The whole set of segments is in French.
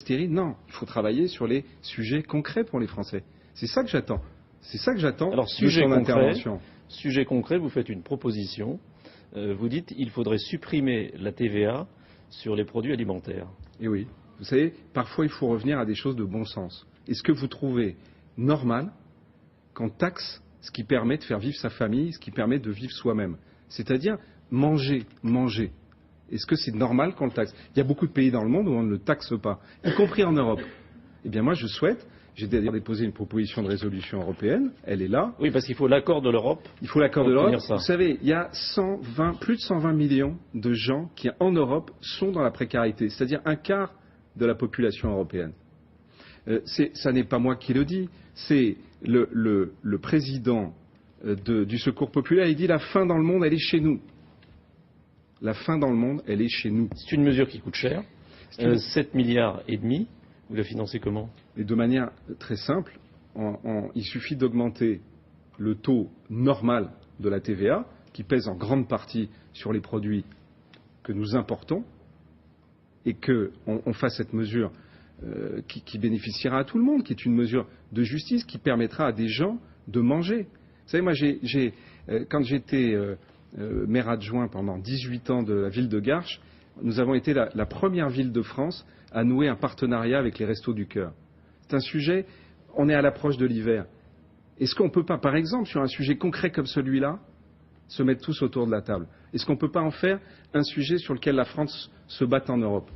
stérile. Non, il faut travailler sur les sujets concrets pour les Français. C'est ça que j'attends. C'est ça que j'attends de son intervention. Sujet concret, vous faites une proposition. Vous dites qu'il faudrait supprimer la TVA sur les produits alimentaires. Et oui. Vous savez, parfois il faut revenir à des choses de bon sens. Est-ce que vous trouvez normal qu'on taxe ce qui permet de faire vivre sa famille, ce qui permet de vivre soi-même? C'est-à-dire manger. Est-ce que c'est normal qu'on le taxe? Il y a beaucoup de pays dans le monde où on ne le taxe pas, y compris en Europe. Eh bien moi je souhaite, j'ai d'ailleurs déposé une proposition de résolution européenne, elle est là. Oui, parce qu'il faut l'accord de l'Europe. Il faut l'accord de l'Europe. Vous savez, il y a plus de 120 millions de gens qui en Europe sont dans la précarité, c'est-à-dire un quart de la population européenne. Ça n'est pas moi qui le dis, c'est le président du Secours populaire. Il dit la faim dans le monde, elle est chez nous. La faim dans le monde, elle est chez nous. C'est une mesure qui coûte cher. 7,5 milliards. Vous la financez comment? Et de manière très simple. Il suffit d'augmenter le taux normal de la TVA, qui pèse en grande partie sur les produits que nous importons, et qu'on fasse cette mesure qui bénéficiera à tout le monde, qui est une mesure de justice, qui permettra à des gens de manger. Vous savez, moi, quand j'étais maire adjoint pendant 18 ans de la ville de Garches, nous avons été la première ville de France à nouer un partenariat avec les Restos du Cœur. C'est un sujet, on est à l'approche de l'hiver. Est-ce qu'on ne peut pas, par exemple, sur un sujet concret comme celui-là, se mettre tous autour de la table? Est-ce qu'on ne peut pas en faire un sujet sur lequel la France se batte en Europe?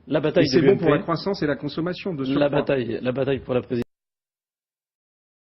La bataille et c'est bon pour la croissance et la consommation de ce la bataille pour la présidence.